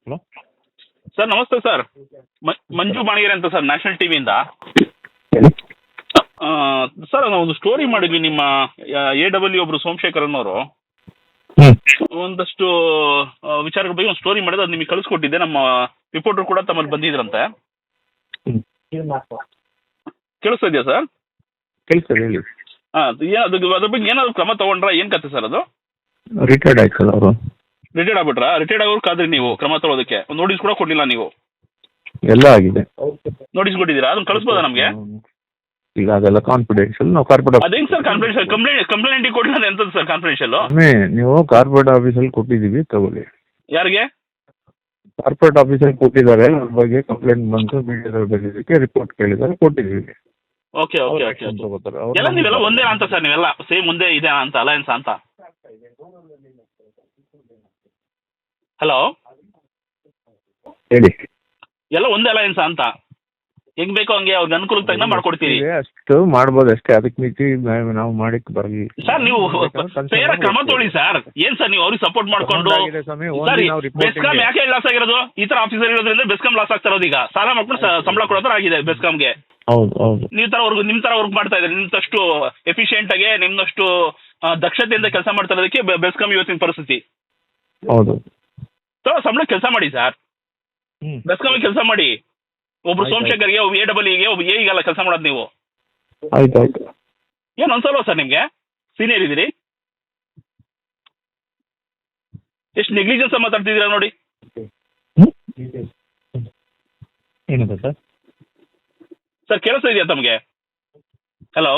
Hello sir ನಮಸ್ತೆ sir. ಮಂಜು ಬಾಣಗೆರೆ ಅಂತ sir, national ಟಿವಿಯಿಂದ. ಹೇಳಿ. ಸರ್ ನಾವು ಒಂದು ಸ್ಟೋರಿ ಮಾಡಿದ್ವಿ ನಿಮ್ಮ AW ಒಬ್ರು ಸೋಮಶೇಖರ್ ಅನ್ನೋರು ಒಂದಷ್ಟು ವಿಚಾರಗಳ ಬಗ್ಗೆ ಒಂದು ಸ್ಟೋರಿ ಮಾಡಿದ್ರೆ ಅದು ನಿಮಗೆ ಕಳಿಸ್ಕೊಟ್ಟಿದ್ದೆ. ನಮ್ಮ ರಿಪೋರ್ಟರ್ ಕೂಡ ತಮ್ಮಲ್ಲಿ ಬಂದಿದ್ರಂತೆ. ಕೇಳಿಸ್ತಾ ಇದೆಯಾ ಸರ್? ಕೇಳ್ತಾರೆ ಹೇಳಿ. ಅದ್ರ ಬಗ್ಗೆ ಏನಾದ್ರು ಕ್ರಮ ತಗೊಂಡ್ರಾ? ಏನು ಕತೆ ಸರ್ ಅದು? ರಿಟೈರ್ಡ್ ಆಯ್ತಲ್ಲ ಅವರು. ರಿಟೈರ್ಡ್ ಆಗ್ಬಿಟ್ರಾ? ರಿಟೈರ್ಡ್ ಆಗೋರು ಕಾದ್ರಿ ನೀವು ಕ್ರಮ ತಗೊಳ್ಳೋದಕ್ಕೆ? ಒಂದು ನೋಟಿಸ್ ಕೂಡ ಕೊಡಲಿಲ್ಲ ನೀವು? ಎಲ್ಲ ಆಗಿದೆ. ನೋಟಿಸ್ ಕೊಟ್ಟಿದ್ದೀರಾ? ಅದನ್ನ ಕಳಿಸ್ಬೋದಾ ನಮಗೆ? ಈಗ ಅದೆಲ್ಲ ಕಾನ್ಫಿಡೆನ್ಷಿಯಲ್. ನಾವು ಕಾರ್ಪೊರೇಟ್ ಅದೇನು ಸರ್ ಕಾನ್ಫಿಡೆನ್ಷಿಯಲ್? ಕಂಪ್ಲೇಂಟ್ ಕೊಡಲಿಲ್ಲ ಎಂತದ್ದು ಸರ್ ಕಾನ್ಫಿಡೆನ್ಷಿಯಲ್? ನೀವು ಕಾರ್ಪೊರೇಟ್ ಆಫೀಸಲ್ಲಿ ಕೊಟ್ಟಿದ್ದೀವಿ, ತಗೊಳ್ಳಿ. ಯಾರಿಗೆ? ಕಾರ್ಪೊರೇಟ್ ಆಫೀಸಲ್ಲಿ ಕೊಟ್ಟಿದ್ದಾರೆ. ಅದ್ರ ಬಗ್ಗೆ ಕಂಪ್ಲೇಂಟ್ ಬಂತು, ಮೀಡಿಯಾದಲ್ಲಿ ಬಂದಿದ್ದಕ್ಕೆ ರಿಪೋರ್ಟ್ ಕೇಳಿದ್ದಾರೆ, ಕೊಟ್ಟಿದ್ದೀವಿ. Okay okay okay. ಎಲ್ಲ ನೀವೆಲ್ಲ ಒಂದೇ ಅಂತ ಸರ್? ನೀವೆಲ್ಲ ಸೇಮ್ ಒಂದೇ ಇದೆ ಅಂತ, ಅಲಯನ್ಸ್ ಅಂತ? ಹಲೋ, ಹೇಳಿ. ಎಲ್ಲ ಒಂದೇ ಅಲಯನ್ಸ್ ಅಂತ? ಹೆಂಗ್ ಬೇಕೋ ಹಂಗೆ ಅವ್ರಿಗೆ ಅನುಕೂಲಕ್ಕೆ ತಕ್ಕ ಮಾಡ್ಕೊಡ್ತೀವಿ. ಅಷ್ಟು ಮಾಡ್ಬೋದು ಅಷ್ಟೇ, ಅದಕ್ಕೆ ಮಿತಿ ನಾವು ಮಾಡಿಕ್ ಬರಲಿ ಸರ್. ನೀವು ಫೇರ್ ಕ್ರಮ ತೊಗೊಳ್ಳಿ ಸರ್. ಏನ್ ಸರ್ ನೀವು ಅವ್ರಿಗೆ ಸಪೋರ್ಟ್ ಮಾಡ್ಕೊಂಡು? ಸರಿ, ಬೆಸ್ಕಾಂ ಯಾಕೆ ಲಾಸ್ ಆಗಿರೋದು? ಈ ತರ ಆಫೀಸರ್ ಇರೋದ್ರಿಂದ ಬೆಸ್ಕಾಂ ಲಾಸ್ ಆಗ್ತಾ ಇರೋದು. ಈಗ ಸಾಲ ಮಾಡ್ಕೊಂಡು ಸಂಬಳ ಕೊಡೋ ಆಗಿದೆ ಬೆಸ್ಕಾಂಗೆ. ಹೌದು ಹೌದು. ನೀವು ತರ ನಿಮ್ ತರ ವರ್ಕ್ ಮಾಡ್ತಾ ಇದ್ದಾರೆ, ನಿಮ್ದಷ್ಟು ಎಫಿಷಿಯೆಂಟ್ ಆಗಿ, ನಿಮ್ದಷ್ಟು ದಕ್ಷತೆಯಿಂದ ಕೆಲಸ ಮಾಡ್ತಾ ಇರೋದಕ್ಕೆ ಬೆಸ್ಕಾಂ ಇವತ್ತಿನ ಪರಿಸ್ಥಿತಿ. ಹೌದು. ಸಂಬಳ ಕೆಲಸ ಮಾಡಿ ಸರ್, ಬೆಸ್ಕಾಂ ಕೆಲಸ ಮಾಡಿ. ಒಬ್ರು ಸೋಮಶೇಖರ್ಗೆ, ಒಬ್ಬ AWಗೆ, ಒಬ್ಬ AEಗೆಲ್ಲ ಕೆಲಸ ಮಾಡೋದು ನೀವು. ಆಯ್ತು ಆಯ್ತು. ಏನು ಅನ್ಸಲ್ವಾ ಸರ್ ನಿಮ್ಗೆ? ಸೀನಿಯರ್ ಇದ್ದೀರಿ, ಎಷ್ಟು ನೆಗ್ಲಿಜೆನ್ಸ್ ಮಾತಾಡ್ತಿದ್ದೀರಾ ನೋಡಿ. ಏನಿದೆ ಸರ್? ಸರ್ ಕೇಳಿಸ್ತಾ ಇದೆಯಾ ತಮಗೆ? ಹಲೋ.